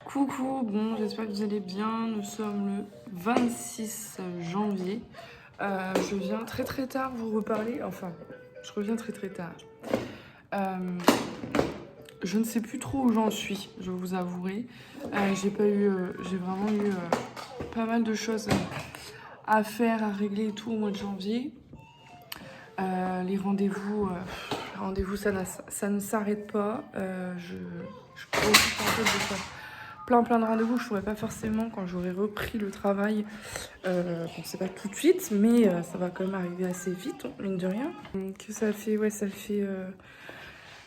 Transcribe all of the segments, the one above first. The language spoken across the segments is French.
Coucou, bon, j'espère que vous allez bien. Nous sommes le 26 janvier. Je viens très tard vous reparler. Enfin, je reviens très tard. Je ne sais plus trop où j'en suis, je vous avouerai. J'ai vraiment eu pas mal de choses à faire, à régler et tout au mois de janvier. Les rendez-vous, ça ne s'arrête pas. Je profite un peu de ça. Plein de rendez-vous, je ne pourrais pas forcément quand j'aurai repris le travail. Bon, c'est pas tout de suite, mais ça va quand même arriver assez vite, mine de rien. Que ça fait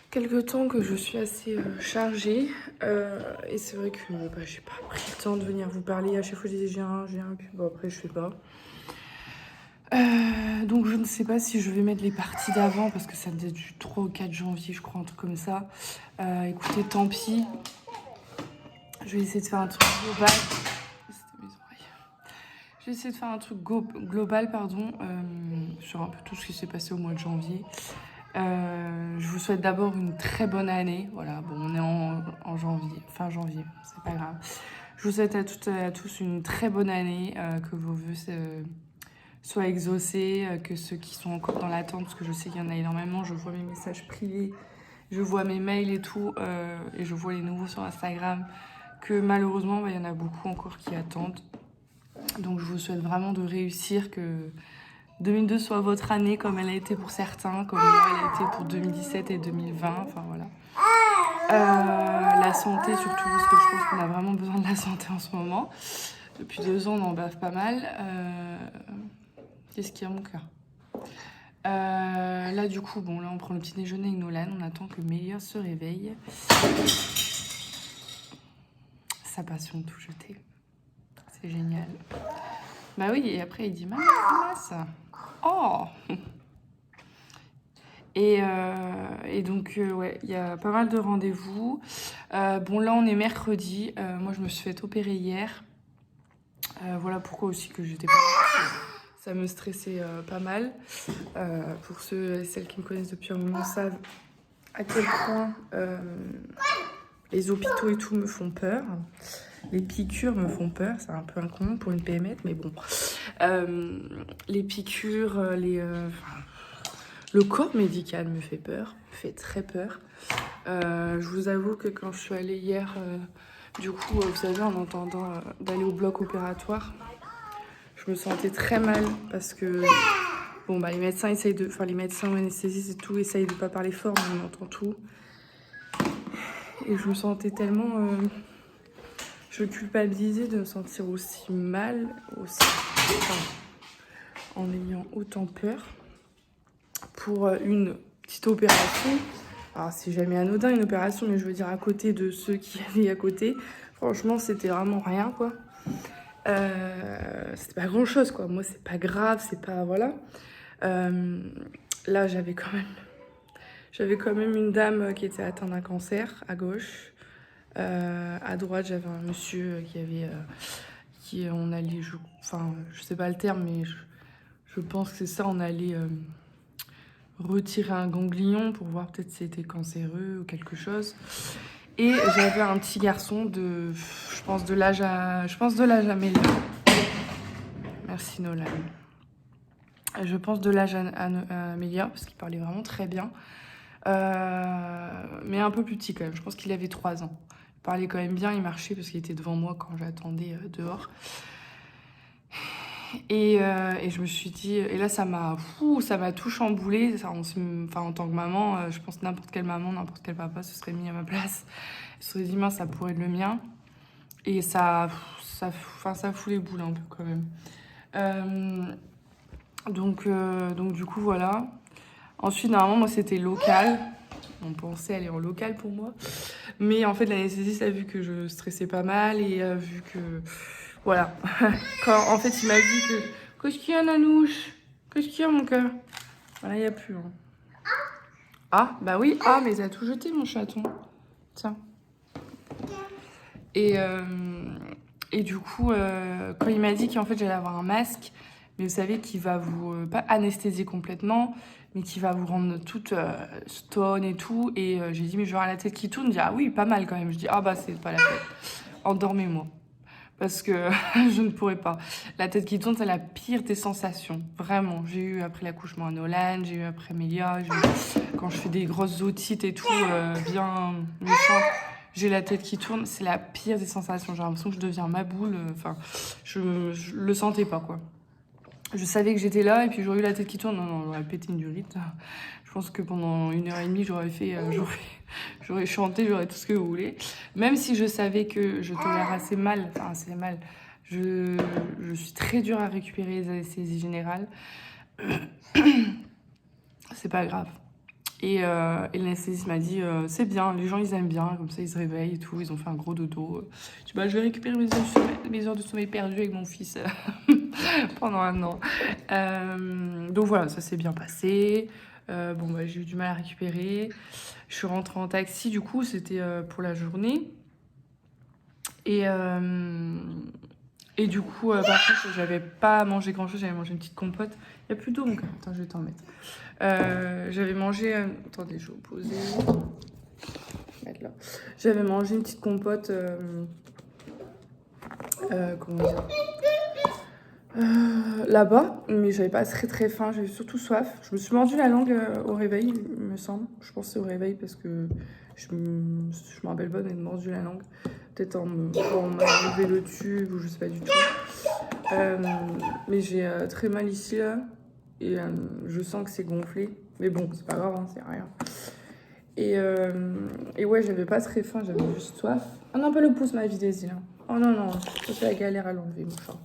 quelques temps que je suis assez chargée. Et c'est vrai que j'ai pas pris le temps de venir vous parler. À chaque fois, je disais j'ai un, puis bon, après, je fais pas. Donc je ne sais pas si je vais mettre les parties d'avant parce que ça date du 3 ou 4 janvier, je crois, un truc comme ça. Écoutez, tant pis. Je vais essayer de faire un truc global. Je vais essayer de faire un truc global, sur un peu tout ce qui s'est passé au mois de janvier. Je vous souhaite d'abord une très bonne année. Voilà, bon, on est en janvier, fin janvier, c'est pas grave. Je vous souhaite à toutes et à tous une très bonne année, que vos vœux soient exaucés, que ceux qui sont encore dans l'attente, parce que je sais qu'il y en a énormément, je vois mes messages privés, je vois mes mails et tout, et je vois les nouveaux sur Instagram, que malheureusement, il y en a beaucoup encore qui attendent. Donc je vous souhaite vraiment de réussir, que 2002 soit votre année comme elle a été pour certains, comme moi elle a été pour 2017 et 2020, enfin voilà. La santé surtout, parce que je pense qu'on a vraiment besoin de la santé en ce moment. Depuis 2 ans, on en bave pas mal. Qu'est-ce qu'il y a, mon cœur? Là du coup, bon là on prend le petit déjeuner avec Nolan, on attend que Mélia se réveille. Sa passion tout jeter. C'est génial. Bah oui, et après il dit maman, ça. Oh. Et donc ouais, il y a pas mal de rendez-vous. Bon là on est mercredi. Moi je me suis fait opérer hier. Voilà pourquoi aussi que j'étais pas. Ça me stressait pas mal. Pour ceux et celles qui me connaissent depuis un moment savent à quel point les hôpitaux et tout me font peur. Les piqûres me font peur, c'est un peu un con pour une PMS, mais bon. Les piqûres, le corps médical me fait peur, me fait très peur. Je vous avoue que quand je suis allée hier, du coup, vous savez, en entendant d'aller au bloc opératoire, je me sentais très mal parce que bon, bah, les médecins ou anesthésistes et tout essayent de pas parler fort, mais on entend tout. Et je me sentais tellement... je culpabilisais de me sentir aussi mal, en ayant autant peur pour une petite opération. Alors c'est jamais anodin une opération, mais je veux dire à côté de ceux qui avaient à côté, franchement c'était vraiment rien quoi. C'était pas grand chose quoi, moi c'est pas grave, c'est pas... Voilà. Là j'avais quand même une dame qui était atteinte d'un cancer à gauche. À droite j'avais un monsieur on allait, je sais pas le terme, mais je pense que c'est ça, on allait retirer un ganglion pour voir peut-être si c'était cancéreux ou quelque chose. Et j'avais un petit garçon je pense de l'âge à Mélia. Merci Nolan. Je pense de l'âge à Mélia, parce qu'il parlait vraiment très bien. Mais un peu plus petit quand même, je pense qu'il avait 3 ans. Il parlait quand même bien, il marchait parce qu'il était devant moi quand j'attendais dehors. Et je me suis dit, et là ça m'a tout chamboulé. En tant que maman, je pense que n'importe quelle maman, n'importe quel papa se serait mis à ma place. Il se serait dit, mince, ça pourrait être le mien. Et ça fout les boules un peu quand même. Donc du coup voilà. Ensuite normalement moi c'était local. On pensait aller en local pour moi. Mais en fait l'anesthésiste a vu que je stressais pas mal et a vu que... Voilà. Quand en fait il m'a dit que... Qu'est-ce qu'il y a Nanouche? Qu'est-ce qu'il y a mon cœur? Voilà, il n'y a plus. Hein. Ah, bah oui. Ah, mais il a tout jeté mon chaton. Tiens. Et du coup, quand il m'a dit qu'en fait j'allais avoir un masque, mais vous savez qu'il va vous... pas anesthésier complètement, mais qui va vous rendre toute stone et tout. Et j'ai dit, mais je vais avoir la tête qui tourne. Il dit, ah oui, pas mal quand même. Je dis, ah bah c'est pas la peine. endormez-moi. Parce que je ne pourrais pas. La tête qui tourne, c'est la pire des sensations. Vraiment. J'ai eu après l'accouchement à Nolan, j'ai eu après Mélia, quand je fais des grosses otites et tout, bien méchantes, j'ai la tête qui tourne. C'est la pire des sensations. J'ai l'impression que je deviens ma boule. Enfin, je le sentais pas, quoi. Je savais que j'étais là et puis j'aurais eu la tête qui tourne. Non, j'aurais pété une durite. Je pense que pendant 1h30, j'aurais chanté, j'aurais tout ce que vous voulez. Même si je savais que je tolère assez mal, je suis très dure à récupérer les anesthésies générales. C'est pas grave. Et l'anesthésiste m'a dit, c'est bien, les gens ils aiment bien, comme ça ils se réveillent et tout, ils ont fait un gros dodo. Je dis, bah, je vais récupérer mes heures de sommeil perdues avec mon fils pendant 1 an. Donc voilà, ça s'est bien passé. J'ai eu du mal à récupérer. Je suis rentrée en taxi, du coup, c'était pour la journée. Et du coup, par contre, j'avais pas mangé grand-chose, j'avais mangé une petite compote. Il n'y a plus d'eau, mon gars. Attends, je vais t'en mettre. J'avais mangé... Attendez, je vais vous poser. Mettre là. J'avais mangé une petite compote... comment dire là-bas, mais j'avais pas très faim, j'avais surtout soif. Je me suis mordu la langue au réveil, il me semble. Je pensais au réveil parce que je me rappelle pas d'être mordu la langue. Peut-être quand on m'a enlevé le tube ou je sais pas du tout. Mais j'ai très mal ici là et je sens que c'est gonflé. Mais bon, c'est pas grave, hein, c'est rien. Et ouais, j'avais pas très faim, j'avais juste soif. Ah non, pas le pouce, ma vie des îles. Oh non, c'est la galère à l'enlever, mon chat.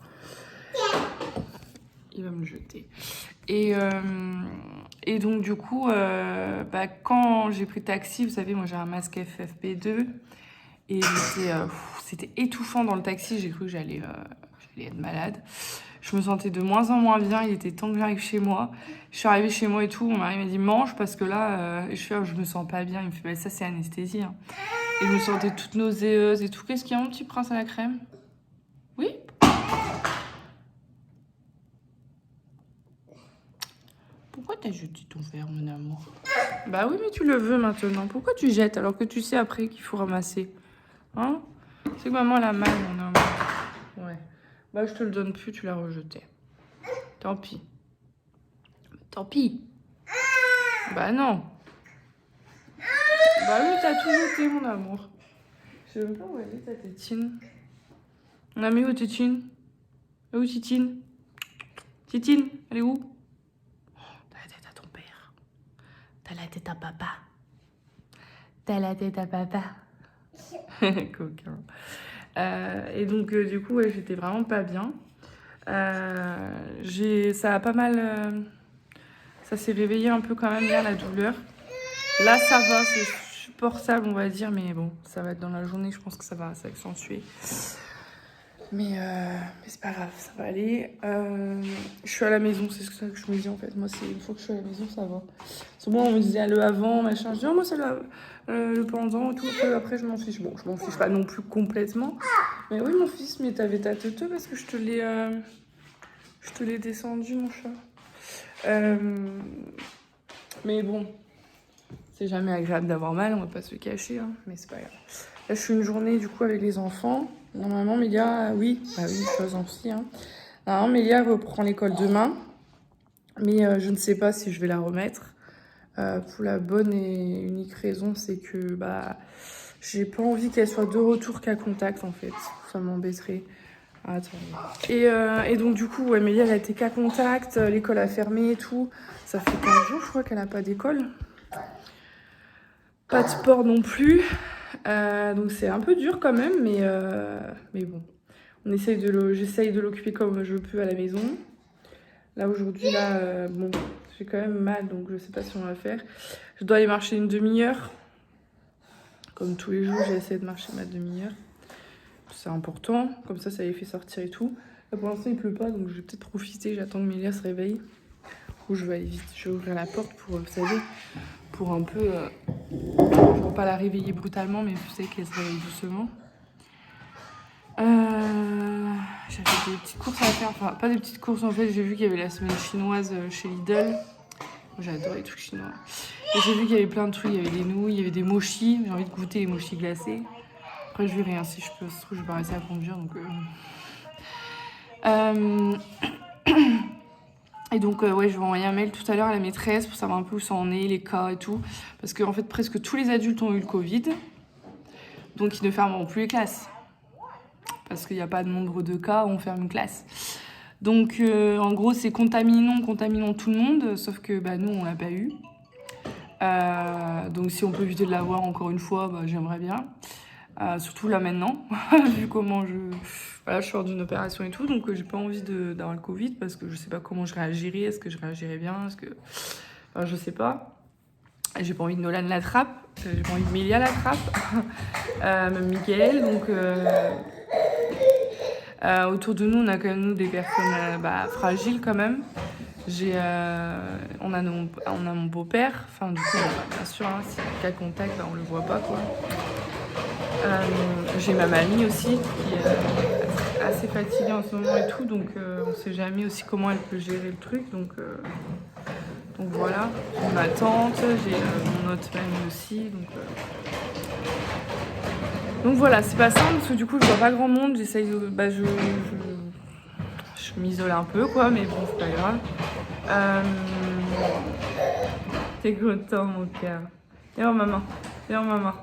Il va me jeter. Et donc, du coup, quand j'ai pris le taxi, vous savez, moi, j'ai un masque FFP2. Et c'était étouffant dans le taxi. J'ai cru que j'allais être malade. Je me sentais de moins en moins bien. Il était temps que j'arrive chez moi. Je suis arrivée chez moi et tout. Mon mari m'a dit, mange, parce que là, je me sens pas bien. Il me fait, ça, c'est anesthésie. Hein. Et je me sentais toute nauséeuse et tout. Qu'est-ce qu'il y a, mon petit prince à la crème? Oui? Pourquoi t'as jeté ton verre, mon amour? Bah oui, mais tu le veux maintenant. Pourquoi tu jettes alors que tu sais après qu'il faut ramasser? Hein? C'est que maman, elle a mal, mon amour. Ouais. Bah, je te le donne plus, tu l'as rejeté. Tant pis. Tant pis. Bah non. Bah oui, t'as tout jeté, mon amour. Je sais même pas où elle est, ta tétine. On a mis où, tétine? Elle est où, Titine? Titine, elle est où? T'as la tête à ton père. T'as la tête à papa. T'as la tête à papa. Coquin. Et donc, du coup, ouais, j'étais vraiment pas bien. Ça a pas mal... ça s'est réveillé un peu quand même hier, la douleur. Là, ça va, c'est supportable, on va dire. Mais bon, ça va être dans la journée, je pense que ça va s'accentuer. Mais c'est pas grave, ça va aller. Je suis à la maison, c'est ça que je me dis en fait. Moi, c'est une fois que je suis à la maison, ça va. Parce que moi, on me disait le avant, machin. Je dis, oh, moi, c'est le pendant et tout. Après, je m'en fiche. Bon, je m'en fiche pas non plus complètement. Mais oui, mon fils, mais t'avais ta teuteux parce que je te l'ai descendu, mon chat. Mais bon, c'est jamais agréable d'avoir mal, on va pas se le cacher, hein, mais c'est pas grave. Là, je suis une journée du coup avec les enfants. Normalement, Mélia, oui, chose en psy. Hein. Normalement, Mélia reprend l'école demain, mais je ne sais pas si je vais la remettre. Pour la bonne et unique raison, c'est que j'ai pas envie qu'elle soit de retour qu'à contact en fait. Ça m'embêterait. Attends. Et donc du coup, ouais, Mélia, elle a été qu'à contact, l'école a fermé et tout. Ça fait 15 jours, je crois qu'elle n'a pas d'école. Pas de sport non plus. Donc c'est un peu dur quand même, mais bon. J'essaye de l'occuper comme je peux à la maison. Là aujourd'hui, bon, j'ai quand même mal, donc je sais pas si on va faire. Je dois aller marcher une demi-heure. Comme tous les jours, j'essaie de marcher ma demi-heure. C'est important, comme ça les fait sortir et tout. Là pour l'instant il pleut pas, donc je vais peut-être profiter, j'attends que Mélia se réveille. Ou je vais aller vite, je vais ouvrir la porte pour, vous savez, pour un peu, pour pas la réveiller brutalement, mais vous savez qu'elle se réveille doucement. J'avais des petites courses à faire, enfin pas des petites courses en fait, j'ai vu qu'il y avait la semaine chinoise chez Lidl. Moi j'adore les trucs chinois. Et j'ai vu qu'il y avait plein de trucs, il y avait des nouilles, il y avait des mochis, j'ai envie de goûter les mochis glacés. Après, je verrai, hein, si je peux, se trouve, je vais pas réussir à conduire, donc... Et donc, ouais, je vais envoyer un mail tout à l'heure à la maîtresse pour savoir un peu où ça en est, les cas et tout. Parce qu'en fait, presque tous les adultes ont eu le Covid. Donc, ils ne fermeront plus les classes. Parce qu'il n'y a pas de nombre de cas où on ferme une classe. Donc, en gros, c'est contaminons tout le monde. Sauf que bah, nous, on l'a pas eu. Donc, si on peut éviter de l'avoir encore une fois, bah, j'aimerais bien. Surtout là maintenant, vu comment voilà, je sors d'une opération et tout, donc j'ai pas envie d'avoir le Covid parce que je sais pas comment je réagirais, est-ce que je réagirais bien, enfin, je sais pas. J'ai pas envie de Nolan l'attrape, j'ai pas envie de Mélia l'attrape, même Mickaël, donc autour de nous, on a quand même nous des personnes fragiles quand même. On a mon beau-père, enfin du coup, bien sûr, hein, si cas contact, on le voit pas quoi. J'ai ma mamie aussi qui est assez fatiguée en ce moment et tout, donc on sait jamais aussi comment elle peut gérer le truc, donc voilà. J'ai ma tante, j'ai mon autre mamie aussi, donc voilà, c'est pas simple parce que du coup je vois pas grand monde, j'essaye de... je m'isole un peu quoi, mais bon c'est pas grave. T'es content mon cœur. Viens maman, viens maman.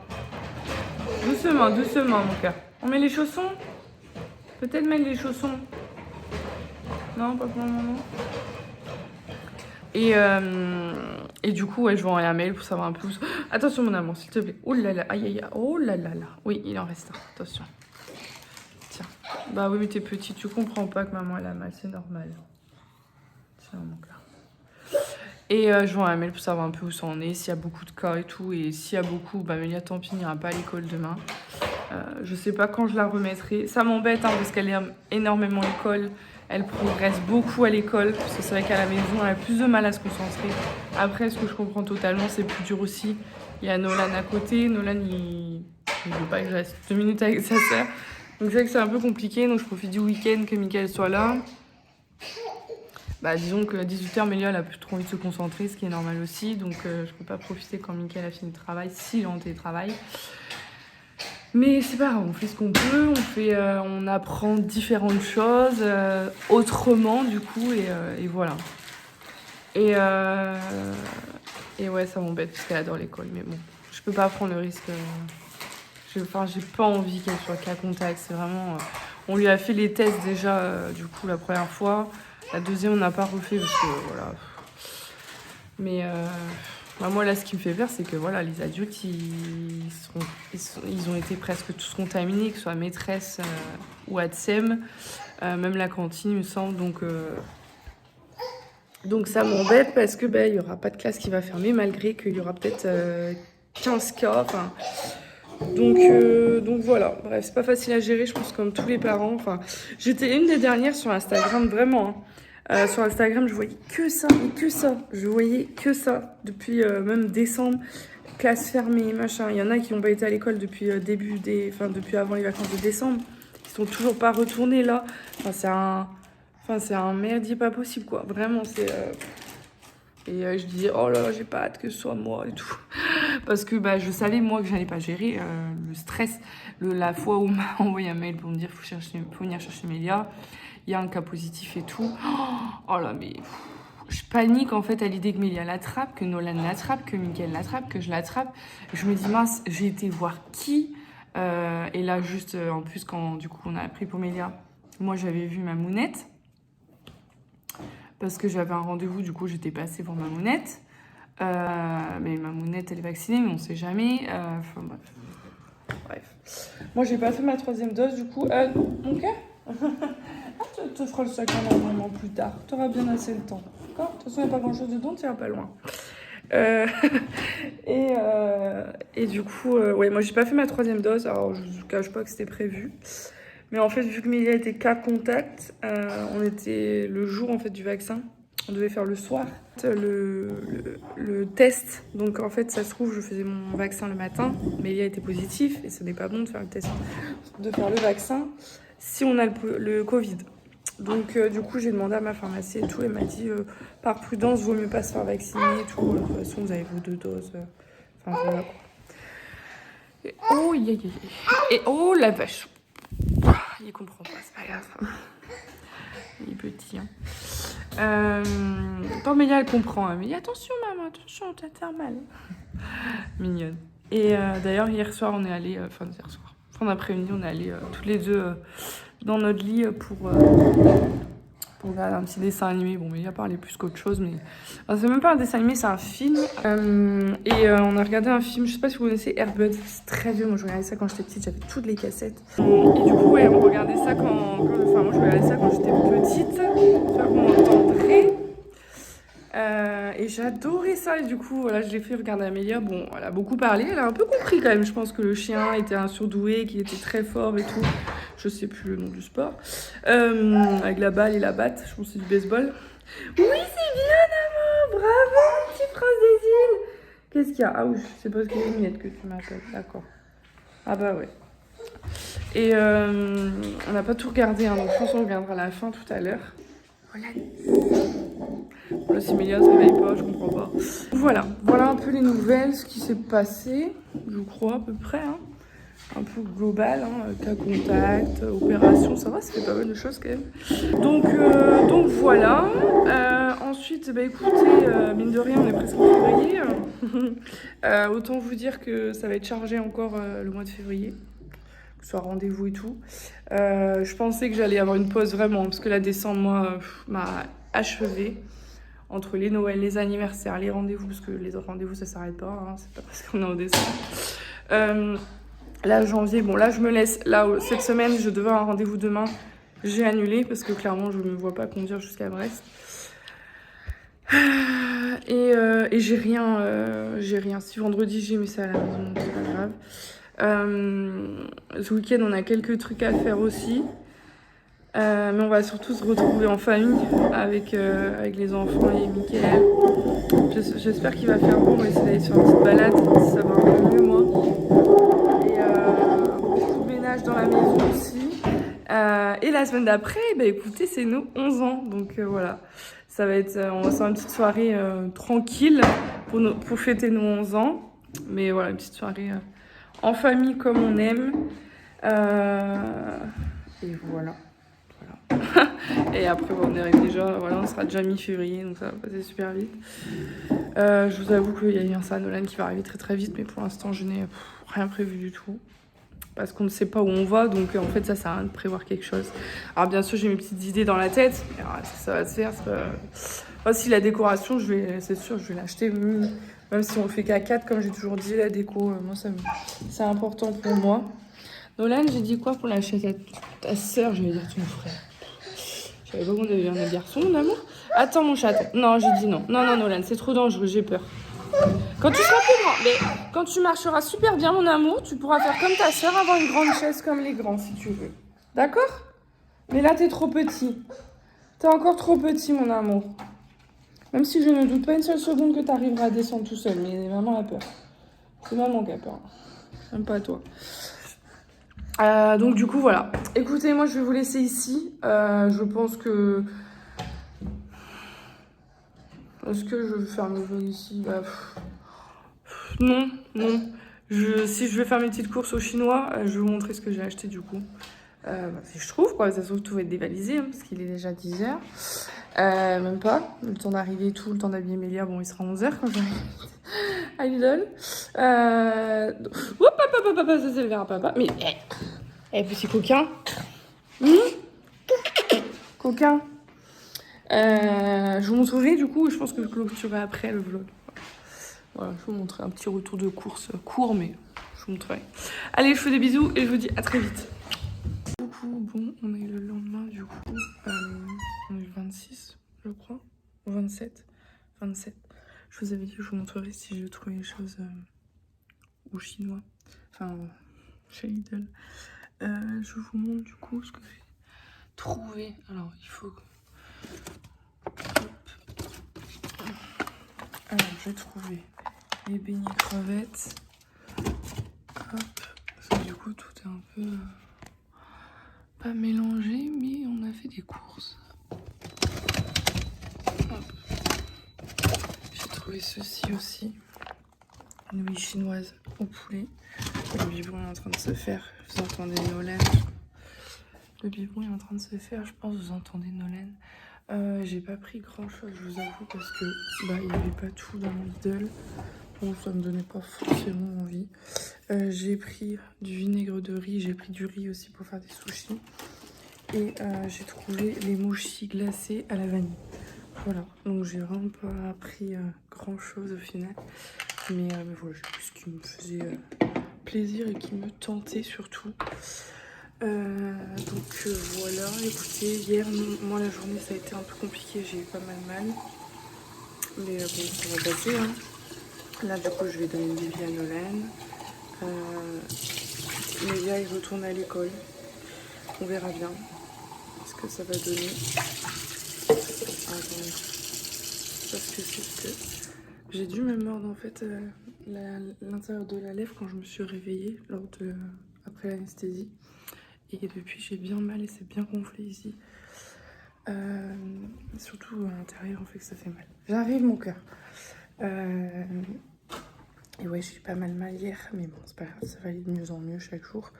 Doucement, doucement mon cœur. On met les chaussons? Peut-être mettre les chaussons. Non, pas pour le moment. Et du coup, ouais, je vais envoyer un mail pour savoir un peu. Attention mon amour, s'il te plaît. Oh là là, aïe aïe aïe. Oh là là là. Oui, il en reste un. Attention. Tiens. Bah oui, mais t'es petit, tu comprends pas que maman elle a mal, c'est normal. Tiens mon cœur. Et je vais envoyer un mail pour savoir un peu où ça en est, s'il y a beaucoup de cas et tout. Et s'il y a beaucoup, bah Mélia, tant pis, n'ira pas à l'école demain. Je sais pas quand je la remettrai. Ça m'embête hein, parce qu'elle est énormément à l'école. Elle progresse beaucoup à l'école. Parce que c'est vrai qu'à la maison, elle a plus de mal à se concentrer. Après, ce que je comprends totalement, c'est plus dur aussi. Il y a Nolan à côté. Nolan, il veut pas que je reste 2 minutes avec sa sœur. Donc c'est vrai que c'est un peu compliqué. Donc je profite du week-end que Mickaël soit là. Bah, disons qu'à 18h, Mélia, elle a plus trop envie de se concentrer, ce qui est normal aussi. Donc je peux pas profiter quand Mickaël a fini le travail, s'il est en télétravail. Mais c'est pas grave, on fait ce qu'on peut, on apprend différentes choses autrement du coup et voilà. Et ouais, ça m'embête parce qu'elle adore l'école, mais bon, je peux pas prendre le risque. J'ai pas envie qu'elle soit cas contact, c'est vraiment... on lui a fait les tests déjà du coup la première fois, la deuxième on n'a pas refait parce que voilà. Mais... moi, là, ce qui me fait peur, c'est que voilà, les adultes, ils ont été presque tous contaminés, que ce soit maîtresse ou ATSEM, même la cantine, il me semble. Donc ça m'embête parce que il y aura pas de classe qui va fermer, malgré qu'il y aura peut-être 15 cas. Donc voilà, bref, c'est pas facile à gérer, je pense, comme tous les parents. Enfin, j'étais une des dernières sur Instagram, vraiment. Hein. Sur Instagram, je voyais que ça, et que ça. Je voyais que ça depuis même décembre, classe fermée, machin. Il y en a qui n'ont pas été à l'école depuis depuis avant les vacances de décembre. Ils sont toujours pas retournés là. C'est un merdier pas possible quoi. Vraiment, c'est. Et je disais oh là là, j'ai pas hâte que ce soit moi et tout. Parce que je savais moi que j'allais pas gérer le stress. La fois où on m'a envoyé un mail pour me dire faut venir chercher Mélia. Il y a un cas positif et tout. Oh là, mais je panique en fait à l'idée que Mélia l'attrape, que Nolan l'attrape, que Mickaël l'attrape, que je l'attrape. Je me dis mince, j'ai été voir qui. Et là, juste en plus, quand du coup on a pris pour Mélia, moi j'avais vu ma mounette. Parce que j'avais un rendez-vous, du coup j'étais passée pour ma mounette. Mais ma mounette elle est vaccinée, mais on sait jamais. Bref. Moi j'ai pas fait ma 3e dose, du coup. Mon cœur tu te feras le sac normalement plus tard. Tu auras bien assez le temps. D'accord ? De toute façon, il n'y a pas grand chose dedans, tu iras pas loin. Et du coup, ouais, moi j'ai pas fait ma 3e dose. Alors je vous cache pas que c'était prévu. Mais en fait, vu que Mélia était cas contact, on était le jour en fait du vaccin. On devait faire le soir le test. Donc en fait, ça se trouve, je faisais mon vaccin le matin. Mélia était positif et ce n'est pas bon de faire le test, de faire le vaccin si on a le Covid. Donc du coup, j'ai demandé à ma pharmacie et tout. Elle m'a dit, par prudence, vaut mieux pas se faire vacciner et tout. De toute façon, vous avez vos 2 doses. Voilà quoi. Oh, et oh la vache. Il comprend pas, c'est pas grave. Il est petit. Hein. Pamélia, elle comprend. Elle me dit attention, maman, attention, tu vas te faire mal. Mignonne. Et d'ailleurs, hier soir, on est allé. Enfin, hier soir. Fin d'après-midi, on est allé toutes les deux dans notre lit pour regarder un petit dessin animé. Bon, mais il a parlé plus qu'autre chose, mais enfin, c'est même pas un dessin animé, c'est un film. On a regardé un film, je sais pas si vous connaissez Air Bud, c'est très vieux. Moi, je regardais ça quand j'étais petite, j'avais toutes les cassettes. Et du coup, ouais, on regardait ça enfin, moi, je regardais ça quand j'étais petite. J'espère que vous m'entendrez. Et j'adorais ça, et du coup, voilà, je l'ai fait regarder à Amélia. Bon, elle a beaucoup parlé, elle a un peu compris quand même. Je pense que le chien était un surdoué, qu'il était très fort et tout. Je sais plus le nom du sport. Avec la balle et la batte, je pense que c'est du baseball. Oui, c'est bien, maman. Bravo, petit prince des îles. Qu'est-ce qu'il y a? Ah oui, c'est parce qu'il y a une miette que tu m'appelles, d'accord. Ah bah ouais. Et on n'a pas tout regardé, hein, donc je pense qu'on regardera à la fin tout à l'heure. Voilà. Là, si Mélia se réveille pas, je comprends pas. Voilà un peu les nouvelles, ce qui s'est passé, je crois à peu près. Hein. Un peu global, hein, cas contact, opération, ça va, ça fait pas mal de choses quand même. Donc voilà. Ensuite, bah écoutez, mine de rien, on est presque en février. Autant vous dire que ça va être chargé encore le mois de février. Que ce soit rendez-vous et tout. Je pensais que j'allais avoir une pause vraiment, parce que la décembre, moi, m'a achevé. Entre les Noëls, les anniversaires, les rendez-vous, parce que les autres rendez-vous, ça s'arrête pas, hein, c'est pas parce qu'on est en décembre. Là, janvier, bon, là, je me laisse. Là, cette semaine, je devais avoir un rendez-vous demain. J'ai annulé parce que clairement, je ne me vois pas conduire jusqu'à Brest. Et j'ai rien. Si vendredi, j'ai mis ça à la maison, c'est pas grave. Ce week-end, on a quelques trucs à faire aussi. Mais on va surtout se retrouver en famille avec les enfants et Mickaël. J'espère qu'il va faire bon. On va essayer d'aller sur une petite balade, si ça va un peu mieux, moi. Et beaucoup de ménage dans la maison aussi. Et la semaine d'après, bah, écoutez, c'est nos 11 ans. Donc voilà, ça va être, on va faire une petite soirée tranquille pour fêter nos 11 ans. Mais voilà, une petite soirée en famille comme on aime. Et voilà. Et après, on est déjà, voilà, on sera déjà mi-février, donc ça va passer super vite. Je vous avoue qu'il y a eu un Saint Nolan qui va arriver très très vite, mais pour l'instant, je n'ai rien prévu du tout. Parce qu'on ne sait pas où on va, donc en fait, ça sert à rien de prévoir quelque chose. Alors, bien sûr, j'ai mes petites idées dans la tête, mais alors, ça va se faire. Enfin, si la décoration, c'est sûr, je vais l'acheter. Même si on le fait qu'à 4, comme j'ai toujours dit, la déco, moi, c'est important pour moi. Nolan, j'ai dit quoi pour l'acheter à ta sœur? Je vais dire ton frère. Je savais pas qu'on devait un garçon, mon amour. Attends, mon chat. Non, j'ai dit non. Non, Nolan, c'est trop dangereux, j'ai peur. Quand tu seras plus grand, mais quand tu marcheras super bien, mon amour, tu pourras faire comme ta sœur, avoir une grande chaise comme les grands, si tu veux. D'accord? Mais là, t'es trop petit. T'es encore trop petit, mon amour. Même si je ne doute pas une seule seconde que t'arriveras à descendre tout seul, mais maman a peur. C'est maman qui a peur. Même pas toi. Donc du coup voilà, écoutez, moi je vais vous laisser ici. Je pense que... Est-ce que je vais faire mes vlogs ici? Non. Si je vais faire mes petites courses au chinois, je vais vous montrer ce que j'ai acheté du coup. Si je trouve quoi, ça se trouve tout va être dévalisé, hein, parce qu'il est déjà 10h. Même pas, le temps d'arriver et tout, le temps d'habiller Mélia, bon il sera 11h quand j'arrive à Lidl. Papa, ça c'est le verre à papa. Mais... petit coquin. Coquin. Je vous montrerai du coup, je pense que je clôturerai après le vlog. Voilà, je vous montrerai un petit retour de course court, mais je vous montrerai. Allez, je vous fais des bisous et je vous dis à très vite. Coucou, bon, on est le lendemain du coup. On est le 26, je crois. 27. Je vous avais dit que je vous montrerai si je trouvais les choses au chinois. Enfin, chez Lidl. Je vous montre du coup ce que j'ai trouvé. Alors, il faut... Hop. Alors, j'ai trouvé les beignets crevettes. Hop. Parce que du coup, tout est un peu... pas mélangé, mais on a fait des courses. Hop. J'ai trouvé ceci aussi. Nouilles chinoises au poulet. Le biberon est en train de se faire. Vous entendez Nolène. Le biberon est en train de se faire. Je pense que vous entendez Nolène. J'ai pas pris grand chose, je vous avoue, parce que il n'y avait pas tout dans mon Lidl. Bon, ça me donnait pas forcément envie. J'ai pris du vinaigre de riz, j'ai pris du riz aussi pour faire des sushis. Et j'ai trouvé les mochis glacés à la vanille. Voilà, donc j'ai vraiment pas pris grand chose au final. Mais voilà, j'ai pris ce qui me faisait plaisir et qui me tentait surtout. Donc voilà, écoutez, hier, moi la journée ça a été un peu compliqué, j'ai eu pas mal. Mais bon, ça va passer, hein. Là du coup je vais donner une bébé à Nolène. Mélia il retourne à l'école. On verra bien ce que ça va donner. Attendez. Parce que c'est que j'ai dû me mordre en fait l'intérieur de la lèvre quand je me suis réveillée après l'anesthésie. Et depuis j'ai bien mal et c'est bien gonflé ici. Surtout à l'intérieur en fait que ça fait mal. J'arrive mon cœur. Et ouais, j'ai eu pas mal hier, mais bon, c'est pas grave, ça va aller de mieux en mieux chaque jour.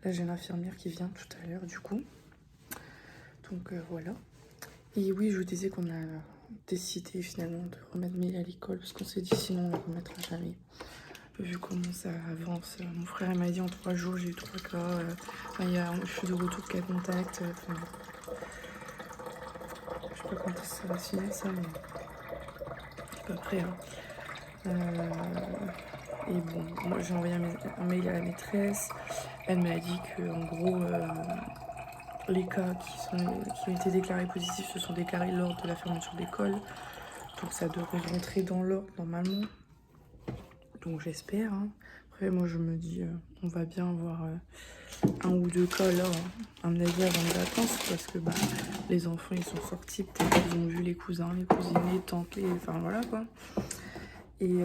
Là, j'ai l'infirmière qui vient tout à l'heure, du coup. Donc voilà. Et oui, je vous disais qu'on a décidé finalement de remettre Mélie à l'école, parce qu'on s'est dit sinon on ne la remettra jamais. Vu comment ça avance, mon frère m'a dit en 3 jours, j'ai eu 3 cas. Je suis de retour de cas contact. Je sais pas quand ça va se finir, ça, mais c'est pas prêt. Hein. Et bon, moi j'ai envoyé un mail à la maîtresse. Elle m'a dit que en gros, les cas qui ont été déclarés positifs se sont déclarés lors de la fermeture d'école. Donc ça devrait rentrer dans l'ordre normalement. Donc j'espère. Hein. Après moi je me dis, on va bien avoir 1 ou 2 cas là, à mon avis avant les vacances. Parce que les enfants ils sont sortis, peut-être qu'ils ont vu les cousins, les cousines, les tantes, enfin voilà quoi. Et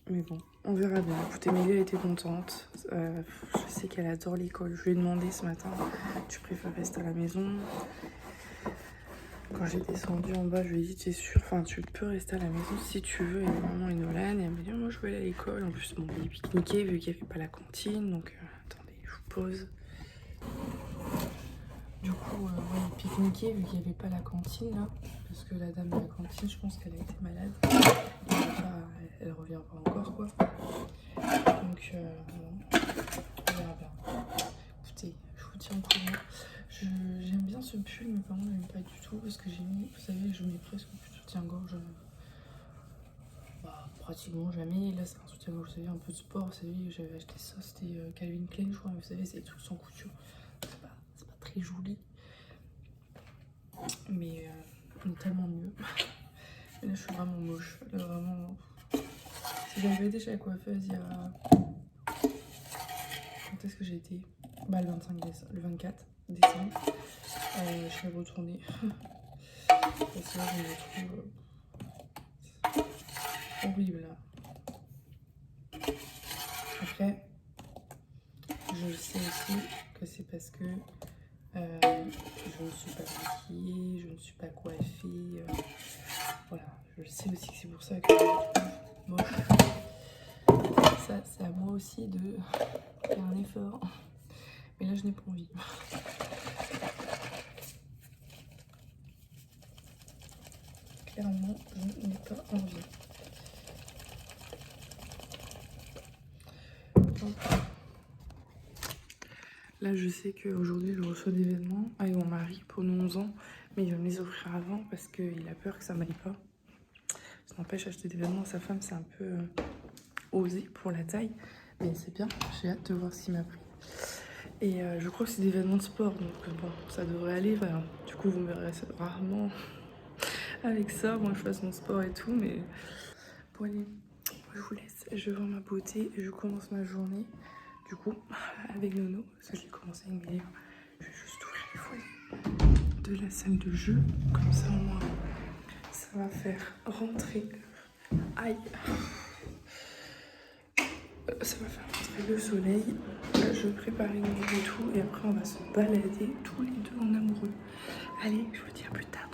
mais bon, on verra bien. Écoutez, Mélie était contente. Je sais qu'elle adore l'école. Je lui ai demandé ce matin, tu préfères rester à la maison? Quand j'ai descendu en bas, je lui ai dit, tu es sûre, enfin tu peux rester à la maison si tu veux. Et maman et Nolène, et elle m'a dit, moi je veux aller à l'école. En plus, bon, il pique-niquait vu qu'il n'y avait pas la cantine. Donc attendez, je vous pose. Du coup, il pique-niquait vu qu'il n'y avait pas la cantine là. Parce que la dame de la cantine, je pense qu'elle a été malade. Elle revient pas encore quoi. Donc on verra bien. Écoutez, je vous tiens au courant. J'aime bien ce pull, mais par contre j'aime pas du tout parce que j'ai mis, vous savez, je mets presque plus de soutien-gorge pratiquement jamais. Et là c'est un soutien-gorge, vous savez, un peu de sport. Vous savez, j'avais acheté ça, c'était Calvin Klein je crois, mais vous savez c'est des trucs sans couture. C'est pas très joli. Mais tellement mieux. Mais là je suis vraiment moche. Là vraiment. Si j'avais été chez la coiffeuse il y a. Quand est-ce que j'ai été? Le 25 décembre, le 24 décembre. Je vais retourner. Parce que là je me trouve horrible là. Après, je sais aussi que c'est parce que je ne suis pas maquillée, je ne suis pas coiffée. Voilà, je sais aussi que c'est pour ça que je me trouve moche. Ça, c'est à moi aussi de faire un effort. Mais là, je n'ai pas envie. Clairement, je n'ai pas envie. Donc, là, je sais qu'aujourd'hui, je reçois des vêtements avec mon mari pour nos 11 ans. Mais il va me les offrir avant parce qu'il a peur que ça m'aille pas. Ça n'empêche, acheter des vêtements à sa femme, c'est un peu osé pour la taille. Mais c'est bien, j'ai hâte de voir ce qu'il m'a pris. Et je crois que c'est des vêtements de sport, donc bon, ça devrait aller. Enfin, du coup, vous me verrez rarement avec ça. Moi, je fasse mon sport et tout, mais bon, allez, je vous laisse. Je vais voir ma beauté et je commence ma journée. Du coup, avec Nono, parce que je l'ai commencé avec mes livres. Je vais juste ouvrir les foyers de la salle de jeu. Comme ça, au moins, ça va faire rentrer. Aïe! Ça va faire rentrer le soleil. Là, je vais préparer Nono et tout. Et après, on va se balader tous les deux en amoureux. Allez, je vous dis à plus tard.